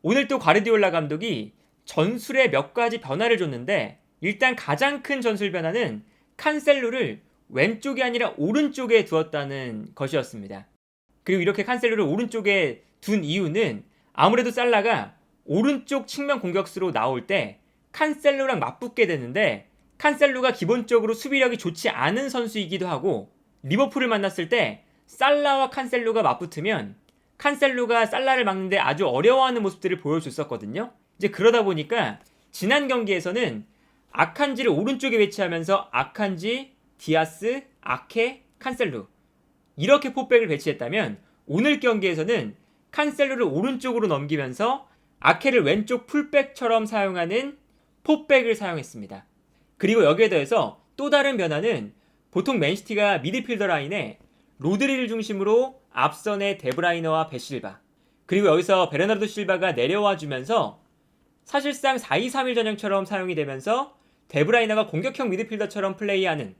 오늘 또 과르디올라 감독이 전술에 몇 가지 변화를 줬는데 일단 가장 큰 전술 변화는 칸셀루를 왼쪽이 아니라 오른쪽에 두었다는 것이었습니다. 그리고 이렇게 칸셀루를 오른쪽에 둔 이유는 아무래도 살라가 오른쪽 측면 공격수로 나올 때 칸셀루랑 맞붙게 되는데 칸셀루가 기본적으로 수비력이 좋지 않은 선수이기도 하고 리버풀을 만났을 때 살라와 칸셀루가 맞붙으면 칸셀루가 살라를 막는데 아주 어려워하는 모습들을 보여줬었거든요. 이제 그러다 보니까 지난 경기에서는 아칸지를 오른쪽에 배치하면서 아칸지, 디아스, 아케, 칸셀루 이렇게 포백을 배치했다면 오늘 경기에서는 칸셀루를 오른쪽으로 넘기면서 아케를 왼쪽 풀백처럼 사용하는 포백을 사용했습니다. 그리고 여기에 더해서 또 다른 변화는 보통 맨시티가 미드필더 라인에 로드리를 중심으로 앞선의 데브라이너와 베실바 그리고 여기서 베르나르도 실바가 내려와 주면서 사실상 4-2-3-1 전형처럼 사용이 되면서 데브라이너가 공격형 미드필더처럼 플레이하는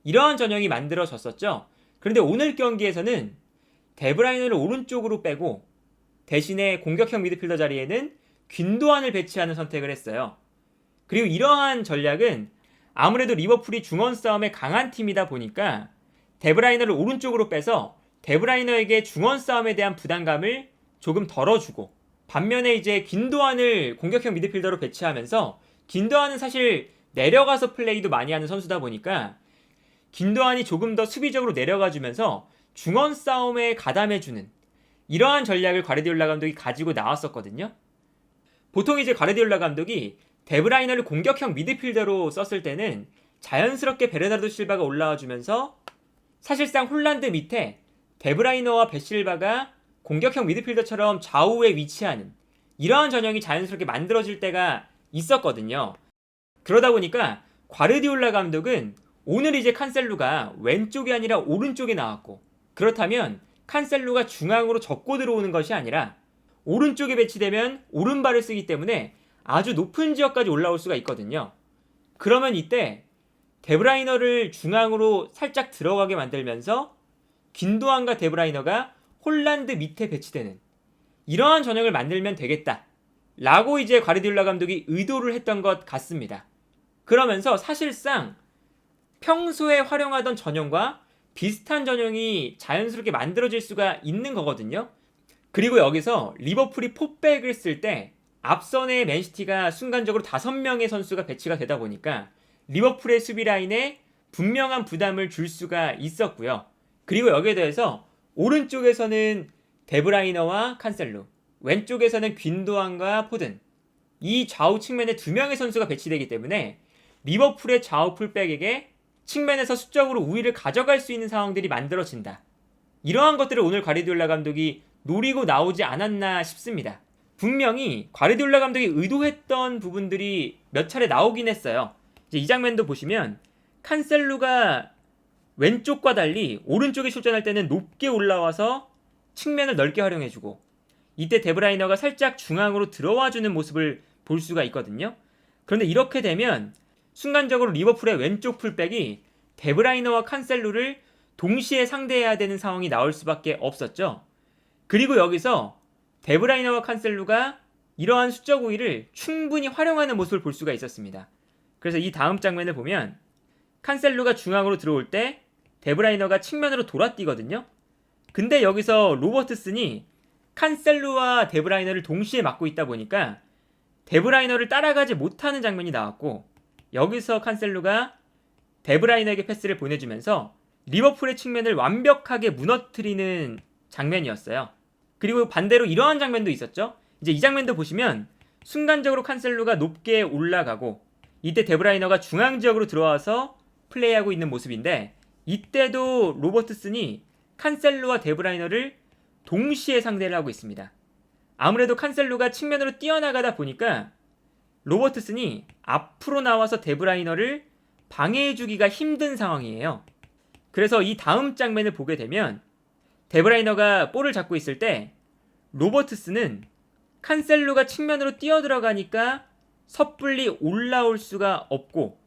이러한 전형이 만들어졌었죠. 그런데 오늘 경기에서는 데브라이너를 오른쪽으로 빼고 대신에 공격형 미드필더 자리에는 균도안을 배치하는 선택을 했어요. 그리고 이러한 전략은 아무래도 리버풀이 중원 싸움에 강한 팀이다 보니까 데브라이너를 오른쪽으로 빼서 데브라이너에게 중원 싸움에 대한 부담감을 조금 덜어주고 반면에 이제 균도안을 공격형 미드필더로 배치하면서 균도안은 사실 내려가서 플레이도 많이 하는 선수다 보니까 균도안이 조금 더 수비적으로 내려가주면서 중원 싸움에 가담해주는 이러한 전략을 과르디올라 감독이 가지고 나왔었거든요. 보통 이제 과르디올라 감독이 데브라이너를 공격형 미드필더로 썼을 때는 자연스럽게 베르나르도 실바가 올라와주면서 사실상 홀란드 밑에 데브라이너와 베실바가 공격형 미드필더처럼 좌우에 위치하는 이러한 전형이 자연스럽게 만들어질 때가 있었거든요. 그러다 보니까 과르디올라 감독은 오늘 이제 칸셀루가 왼쪽이 아니라 오른쪽에 나왔고 그렇다면 칸셀루가 중앙으로 접고 들어오는 것이 아니라 오른쪽에 배치되면 오른발을 쓰기 때문에 아주 높은 지역까지 올라올 수가 있거든요. 그러면 이때 데브라이너를 중앙으로 살짝 들어가게 만들면서 균도안과 데브라이너가 홀란드 밑에 배치되는 이러한 전형을 만들면 되겠다 라고 이제 과르디올라 감독이 의도를 했던 것 같습니다. 그러면서 사실상 평소에 활용하던 전형과 비슷한 전형이 자연스럽게 만들어질 수가 있는 거거든요. 그리고 여기서 리버풀이 포백을 쓸 때 앞선의 맨시티가 순간적으로 5명의 선수가 배치가 되다 보니까 리버풀의 수비 라인에 분명한 부담을 줄 수가 있었고요. 그리고 여기에 대해서 오른쪽에서는 데브라이너와 칸셀루, 왼쪽에서는 균도안과 포든 이 좌우 측면에 2명의 선수가 배치되기 때문에 리버풀의 좌우 풀백에게 측면에서 수적으로 우위를 가져갈 수 있는 상황들이 만들어진다. 이러한 것들을 오늘 과르디올라 감독이 노리고 나오지 않았나 싶습니다. 분명히 과르디올라 감독이 의도했던 부분들이 몇 차례 나오긴 했어요. 이제 이 장면도 보시면 칸셀루가 왼쪽과 달리 오른쪽에 출전할 때는 높게 올라와서 측면을 넓게 활용해주고 이때 데브라이너가 살짝 중앙으로 들어와주는 모습을 볼 수가 있거든요. 그런데 이렇게 되면 순간적으로 리버풀의 왼쪽 풀백이 데브라이너와 칸셀루를 동시에 상대해야 되는 상황이 나올 수밖에 없었죠. 그리고 여기서 데브라이너와 칸셀루가 이러한 수적 우위를 충분히 활용하는 모습을 볼 수가 있었습니다. 그래서 이 다음 장면을 보면 칸셀루가 중앙으로 들어올 때 데브라이너가 측면으로 돌아뛰거든요. 근데 여기서 로버트슨이 칸셀루와 데브라이너를 동시에 막고 있다 보니까 데브라이너를 따라가지 못하는 장면이 나왔고 여기서 칸셀루가 데브라이너에게 패스를 보내주면서 리버풀의 측면을 완벽하게 무너뜨리는 장면이었어요. 그리고 반대로 이러한 장면도 있었죠. 이제 이 장면도 보시면 순간적으로 칸셀루가 높게 올라가고 이때 데브라이너가 중앙 지역으로 들어와서 플레이하고 있는 모습인데 이때도 로버트슨이 칸셀루와 데브라이너를 동시에 상대를 하고 있습니다. 아무래도 칸셀루가 측면으로 뛰어나가다 보니까 로버트슨이 앞으로 나와서 데브라이너를 방해해주기가 힘든 상황이에요. 그래서 이 다음 장면을 보게 되면 데브라이너가 볼을 잡고 있을 때 로버트슨은 칸셀루가 측면으로 뛰어들어가니까 섣불리 올라올 수가 없고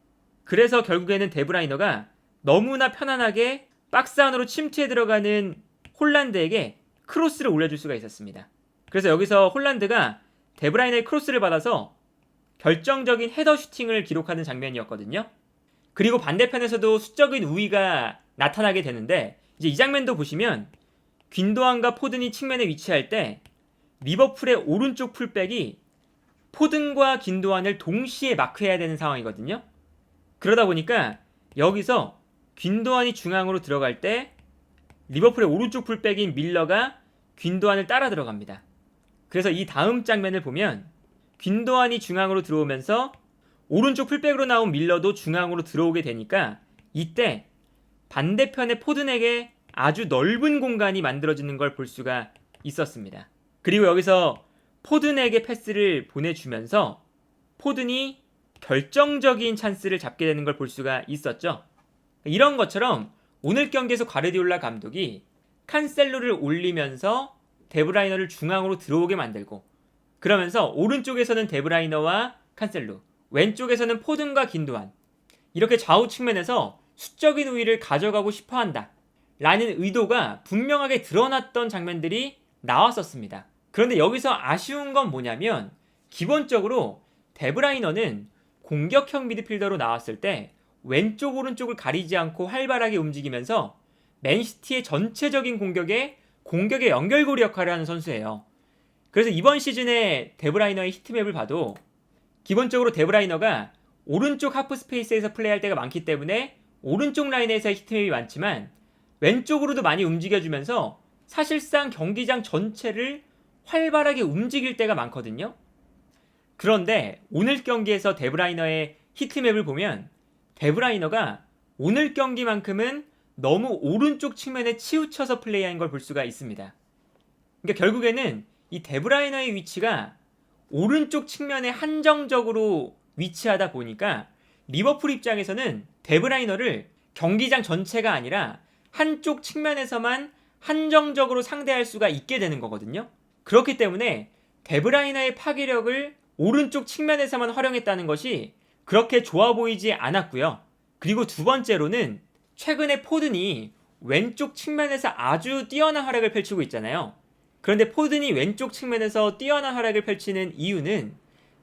그래서 결국에는 데브라이너가 너무나 편안하게 박스 안으로 침투해 들어가는 홀란드에게 크로스를 올려줄 수가 있었습니다. 그래서 여기서 홀란드가 데브라이너의 크로스를 받아서 결정적인 헤더 슈팅을 기록하는 장면이었거든요. 그리고 반대편에서도 수적인 우위가 나타나게 되는데 이제 이 장면도 보시면 균도안과 포든이 측면에 위치할 때 리버풀의 오른쪽 풀백이 포든과 균도안을 동시에 마크해야 되는 상황이거든요. 그러다 보니까 여기서 균도안이 중앙으로 들어갈 때 리버풀의 오른쪽 풀백인 밀러가 균도안을 따라 들어갑니다. 그래서 이 다음 장면을 보면 균도안이 중앙으로 들어오면서 오른쪽 풀백으로 나온 밀러도 중앙으로 들어오게 되니까 이때 반대편의 포든에게 아주 넓은 공간이 만들어지는 걸 볼 수가 있었습니다. 그리고 여기서 포든에게 패스를 보내주면서 포든이 결정적인 찬스를 잡게 되는 걸 볼 수가 있었죠. 이런 것처럼 오늘 경기에서 과르디올라 감독이 칸셀로를 올리면서 데브라이너를 중앙으로 들어오게 만들고 그러면서 오른쪽에서는 데브라이너와 칸셀로, 왼쪽에서는 포든과 균도안 이렇게 좌우 측면에서 수적인 우위를 가져가고 싶어한다 라는 의도가 분명하게 드러났던 장면들이 나왔었습니다. 그런데 여기서 아쉬운 건 뭐냐면 기본적으로 데브라이너는 공격형 미드필더로 나왔을 때 왼쪽 오른쪽을 가리지 않고 활발하게 움직이면서 맨시티의 전체적인 공격의 연결고리 역할을 하는 선수예요. 그래서 이번 시즌에 데브라이너의 히트맵을 봐도 기본적으로 데브라이너가 오른쪽 하프 스페이스에서 플레이할 때가 많기 때문에 오른쪽 라인에서의 히트맵이 많지만 왼쪽으로도 많이 움직여주면서 사실상 경기장 전체를 활발하게 움직일 때가 많거든요. 그런데 오늘 경기에서 데브라이너의 히트맵을 보면 데브라이너가 오늘 경기만큼은 너무 오른쪽 측면에 치우쳐서 플레이한 걸 볼 수가 있습니다. 그러니까 결국에는 이 데브라이너의 위치가 오른쪽 측면에 한정적으로 위치하다 보니까 리버풀 입장에서는 데브라이너를 경기장 전체가 아니라 한쪽 측면에서만 한정적으로 상대할 수가 있게 되는 거거든요. 그렇기 때문에 데브라이너의 파괴력을 오른쪽 측면에서만 활용했다는 것이 그렇게 좋아 보이지 않았고요. 그리고 두 번째로는 최근에 포든이 왼쪽 측면에서 아주 뛰어난 활약을 펼치고 있잖아요. 그런데 포든이 왼쪽 측면에서 뛰어난 활약을 펼치는 이유는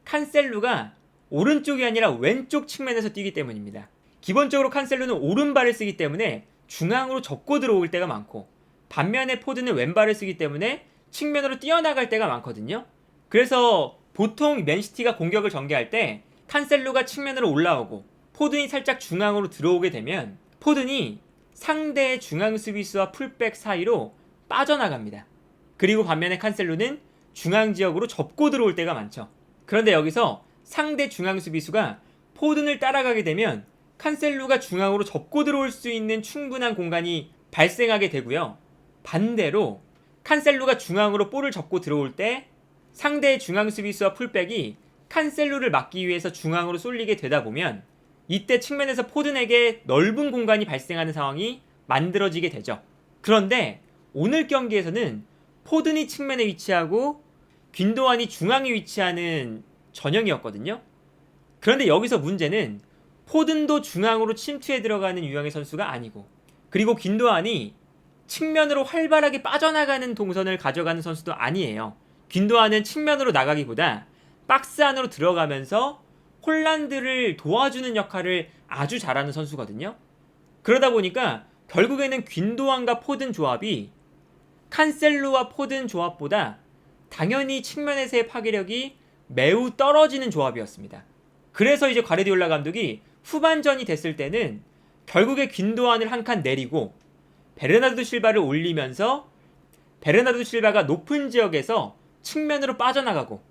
칸셀루가 오른쪽이 아니라 왼쪽 측면에서 뛰기 때문입니다. 기본적으로 칸셀루는 오른발을 쓰기 때문에 중앙으로 접고 들어올 때가 많고 반면에 포든은 왼발을 쓰기 때문에 측면으로 뛰어나갈 때가 많거든요. 그래서 보통 맨시티가 공격을 전개할 때 칸셀루가 측면으로 올라오고 포든이 살짝 중앙으로 들어오게 되면 포든이 상대의 중앙 수비수와 풀백 사이로 빠져나갑니다. 그리고 반면에 칸셀루는 중앙 지역으로 접고 들어올 때가 많죠. 그런데 여기서 상대 중앙 수비수가 포든을 따라가게 되면 칸셀루가 중앙으로 접고 들어올 수 있는 충분한 공간이 발생하게 되고요. 반대로 칸셀루가 중앙으로 볼을 접고 들어올 때 상대의 중앙 수비수와 풀백이 칸셀루를 막기 위해서 중앙으로 쏠리게 되다 보면 이때 측면에서 포든에게 넓은 공간이 발생하는 상황이 만들어지게 되죠. 그런데 오늘 경기에서는 포든이 측면에 위치하고 균도안이 중앙에 위치하는 전형이었거든요. 그런데 여기서 문제는 포든도 중앙으로 침투해 들어가는 유형의 선수가 아니고 그리고 균도안이 측면으로 활발하게 빠져나가는 동선을 가져가는 선수도 아니에요. 균도안은 측면으로 나가기보다 박스 안으로 들어가면서 홀란드를 도와주는 역할을 아주 잘하는 선수거든요. 그러다 보니까 결국에는 균도안과 포든 조합이 칸셀루와 포든 조합보다 당연히 측면에서의 파괴력이 매우 떨어지는 조합이었습니다. 그래서 이제 과르디올라 감독이 후반전이 됐을 때는 결국에 균도안을 한 칸 내리고 베르나르도 실바를 올리면서 베르나르도 실바가 높은 지역에서 측면으로 빠져나가고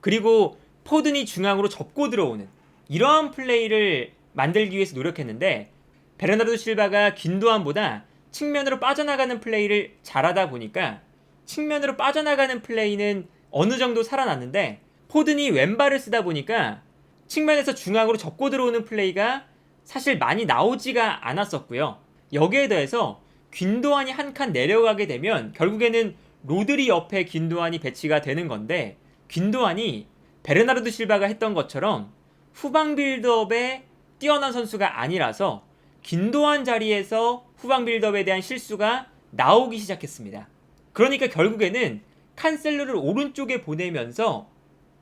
그리고 포든이 중앙으로 접고 들어오는 이러한 플레이를 만들기 위해서 노력했는데 베르나르도 실바가 균도안보다 측면으로 빠져나가는 플레이를 잘하다 보니까 측면으로 빠져나가는 플레이는 어느 정도 살아났는데 포든이 왼발을 쓰다 보니까 측면에서 중앙으로 접고 들어오는 플레이가 사실 많이 나오지가 않았었고요. 여기에 더해서 균도안이 한 칸 내려가게 되면 결국에는 로드리 옆에 균도안이 배치가 되는 건데 균도안이 베르나르도 실바가 했던 것처럼 후방 빌드업에 뛰어난 선수가 아니라서 균도안 자리에서 후방 빌드업에 대한 실수가 나오기 시작했습니다. 그러니까 결국에는 칸셀루를 오른쪽에 보내면서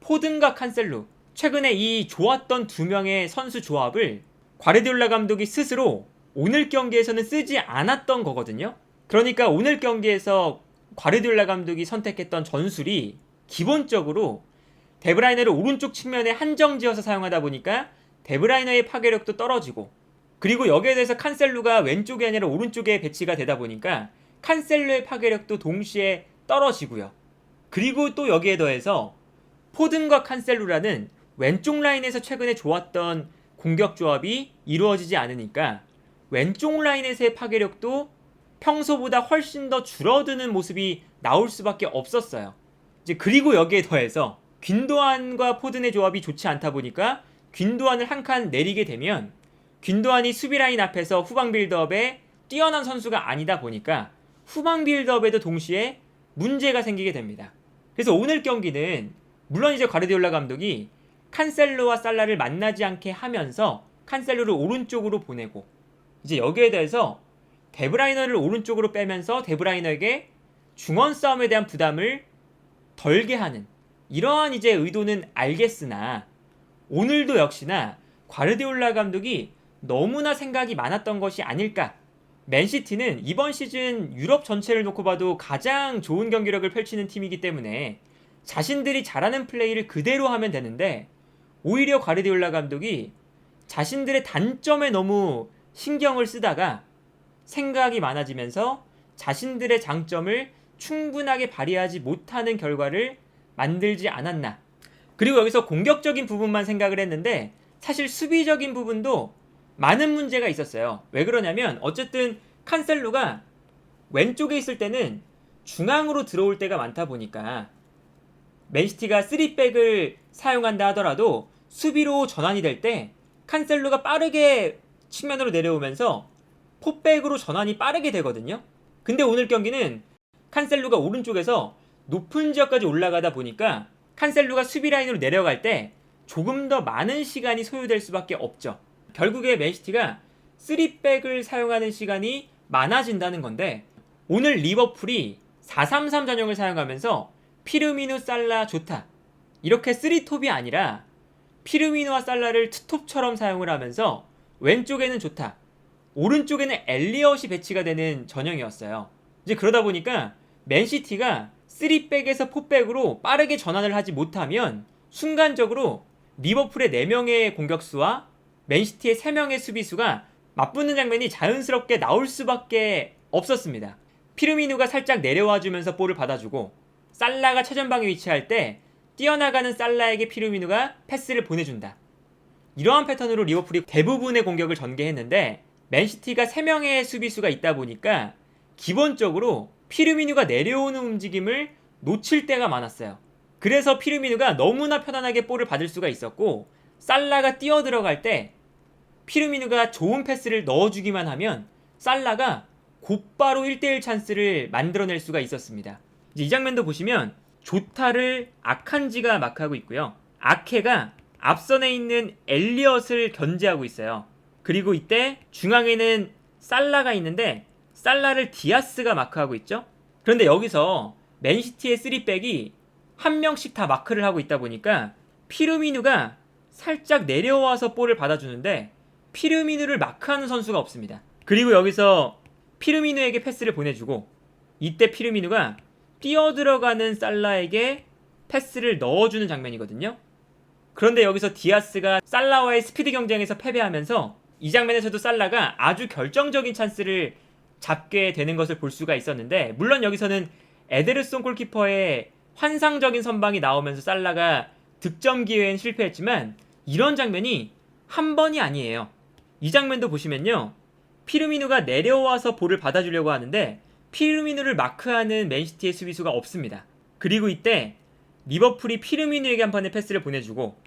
포든과 칸셀루, 최근에 이 좋았던 두 명의 선수 조합을 과르디올라 감독이 스스로 오늘 경기에서는 쓰지 않았던 거거든요. 그러니까 오늘 경기에서 과르디올라 감독이 선택했던 전술이 기본적으로 데브라이너를 오른쪽 측면에 한정지어서 사용하다 보니까 데브라이너의 파괴력도 떨어지고, 그리고 여기에 대해서 칸셀루가 왼쪽이 아니라 오른쪽에 배치가 되다 보니까 칸셀루의 파괴력도 동시에 떨어지고요. 그리고 또 여기에 더해서 포든과 칸셀루라는 왼쪽 라인에서 최근에 좋았던 공격 조합이 이루어지지 않으니까 왼쪽 라인에서의 파괴력도 평소보다 훨씬 더 줄어드는 모습이 나올 수밖에 없었어요. 이제 그리고 여기에 더해서 균도안과 포든의 조합이 좋지 않다 보니까 균도안을 한 칸 내리게 되면 균도안이 수비 라인 앞에서 후방 빌드업에 뛰어난 선수가 아니다 보니까 후방 빌드업에도 동시에 문제가 생기게 됩니다. 그래서 오늘 경기는 물론 이제 과르디올라 감독이 칸셀로와 살라를 만나지 않게 하면서 칸셀로를 오른쪽으로 보내고, 이제 여기에 대해서 데브라이너를 오른쪽으로 빼면서 데브라이너에게 중원 싸움에 대한 부담을 덜게 하는 이러한 이제 의도는 알겠으나, 오늘도 역시나 과르디올라 감독이 너무나 생각이 많았던 것이 아닐까. 맨시티는 이번 시즌 유럽 전체를 놓고 봐도 가장 좋은 경기력을 펼치는 팀이기 때문에 자신들이 잘하는 플레이를 그대로 하면 되는데, 오히려 과르디올라 감독이 자신들의 단점에 너무 신경을 쓰다가 생각이 많아지면서 자신들의 장점을 충분하게 발휘하지 못하는 결과를 만들지 않았나. 그리고 여기서 공격적인 부분만 생각을 했는데 사실 수비적인 부분도 많은 문제가 있었어요. 왜 그러냐면 어쨌든 칸셀루가 왼쪽에 있을 때는 중앙으로 들어올 때가 많다 보니까 맨시티가 3백을 사용한다 하더라도 수비로 전환이 될 때 칸셀루가 빠르게 측면으로 내려오면서 포백으로 전환이 빠르게 되거든요. 근데 오늘 경기는 칸셀루가 오른쪽에서 높은 지역까지 올라가다 보니까 칸셀루가 수비 라인으로 내려갈 때 조금 더 많은 시간이 소요될 수밖에 없죠. 결국에 맨시티가 3백을 사용하는 시간이 많아진다는 건데, 오늘 리버풀이 4-3-3 전형을 사용하면서 피르미누, 살라, 조타 이렇게 3톱이 아니라 피르미누와 살라를 투톱처럼 사용을 하면서 왼쪽에는 조타, 오른쪽에는 엘리엇이 배치가 되는 전형이었어요. 이제 그러다 보니까 맨시티가 3백에서 4백으로 빠르게 전환을 하지 못하면 순간적으로 리버풀의 4명의 공격수와 맨시티의 3명의 수비수가 맞붙는 장면이 자연스럽게 나올 수밖에 없었습니다. 피르미누가 살짝 내려와주면서 볼을 받아주고, 살라가 최전방에 위치할 때 뛰어나가는 살라에게 피르미누가 패스를 보내준다. 이러한 패턴으로 리버풀이 대부분의 공격을 전개했는데 맨시티가 3명의 수비수가 있다 보니까 기본적으로 피르미누가 내려오는 움직임을 놓칠 때가 많았어요. 그래서 피르미누가 너무나 편안하게 볼을 받을 수가 있었고, 살라가 뛰어 들어갈 때 피르미누가 좋은 패스를 넣어주기만 하면 살라가 곧바로 1대1 찬스를 만들어낼 수가 있었습니다. 이제 이 장면도 보시면 조타를 아칸지가 마크하고 있고요. 아케가 앞선에 있는 엘리엇을 견제하고 있어요. 그리고 이때 중앙에는 살라가 있는데 살라를 디아스가 마크하고 있죠. 그런데 여기서 맨시티의 3백이 한 명씩 다 마크를 하고 있다 보니까 피르미누가 살짝 내려와서 볼을 받아주는데 피르미누를 마크하는 선수가 없습니다. 그리고 여기서 피르미누에게 패스를 보내주고, 이때 피르미누가 뛰어들어가는 살라에게 패스를 넣어주는 장면이거든요. 그런데 여기서 디아스가 살라와의 스피드 경쟁에서 패배하면서 이 장면에서도 살라가 아주 결정적인 찬스를 잡게 되는 것을 볼 수가 있었는데, 물론 여기서는 에데르송 골키퍼의 환상적인 선방이 나오면서 살라가 득점 기회엔 실패했지만 이런 장면이 한 번이 아니에요. 이 장면도 보시면요, 피르미누가 내려와서 볼을 받아주려고 하는데 피르미누를 마크하는 맨시티의 수비수가 없습니다. 그리고 이때 리버풀이 피르미누에게 한 번의 패스를 보내주고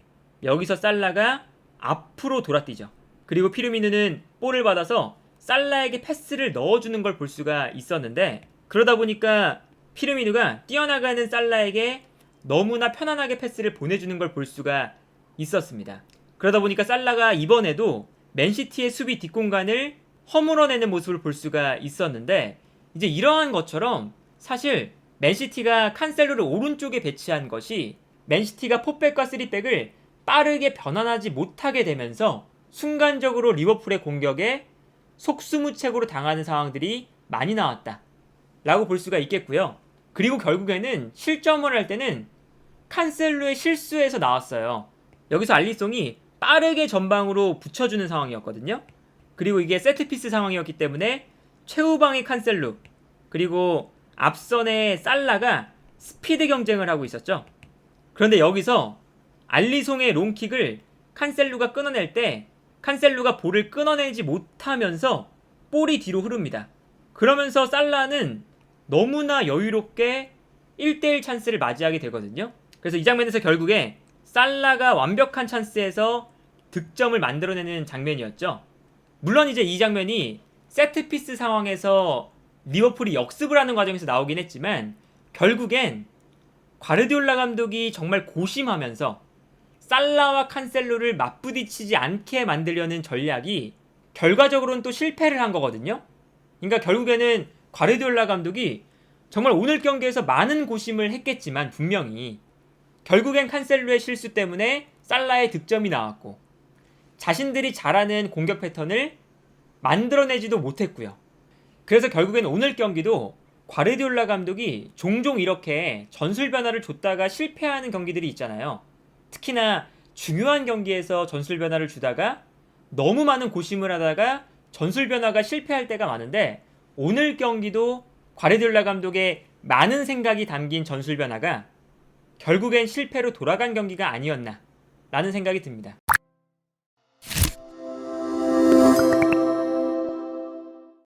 여기서 살라가 앞으로 돌아뛰죠. 그리고 피르미누는 볼을 받아서 살라에게 패스를 넣어주는 걸 볼 수가 있었는데, 그러다 보니까 피르미누가 뛰어나가는 살라에게 너무나 편안하게 패스를 보내주는 걸 볼 수가 있었습니다. 그러다 보니까 살라가 이번에도 맨시티의 수비 뒷공간을 허물어내는 모습을 볼 수가 있었는데, 이제 이러한 것처럼 사실 맨시티가 칸셀루를 오른쪽에 배치한 것이 맨시티가 4백과 3백을 빠르게 변환하지 못하게 되면서 순간적으로 리버풀의 공격에 속수무책으로 당하는 상황들이 많이 나왔다 라고 볼 수가 있겠고요. 그리고 결국에는 실점을 할 때는 칸셀로의 실수에서 나왔어요. 여기서 알리송이 빠르게 전방으로 붙여주는 상황이었거든요. 그리고 이게 세트피스 상황이었기 때문에 최후방의 칸셀로 그리고 앞선의 살라가 스피드 경쟁을 하고 있었죠. 그런데 여기서 알리송의 롱킥을 칸셀루가 끊어낼 때 칸셀루가 볼을 끊어내지 못하면서 볼이 뒤로 흐릅니다. 그러면서 살라는 너무나 여유롭게 1대1 찬스를 맞이하게 되거든요. 그래서 이 장면에서 결국에 살라가 완벽한 찬스에서 득점을 만들어내는 장면이었죠. 물론 이제 이 장면이 세트피스 상황에서 리버풀이 역습을 하는 과정에서 나오긴 했지만 결국엔 과르디올라 감독이 정말 고심하면서 살라와 칸셀로를 맞부딪히지 않게 만들려는 전략이 결과적으로는 또 실패를 한 거거든요. 그러니까 결국에는 과르디올라 감독이 정말 오늘 경기에서 많은 고심을 했겠지만 분명히 결국엔 칸셀로의 실수 때문에 살라의 득점이 나왔고 자신들이 잘하는 공격 패턴을 만들어내지도 못했고요. 그래서 결국엔 오늘 경기도 과르디올라 감독이 종종 이렇게 전술 변화를 줬다가 실패하는 경기들이 있잖아요. 특히나 중요한 경기에서 전술 변화를 주다가 너무 많은 고심을 하다가 전술 변화가 실패할 때가 많은데 오늘 경기도 과르디올라 감독의 많은 생각이 담긴 전술 변화가 결국엔 실패로 돌아간 경기가 아니었나 라는 생각이 듭니다.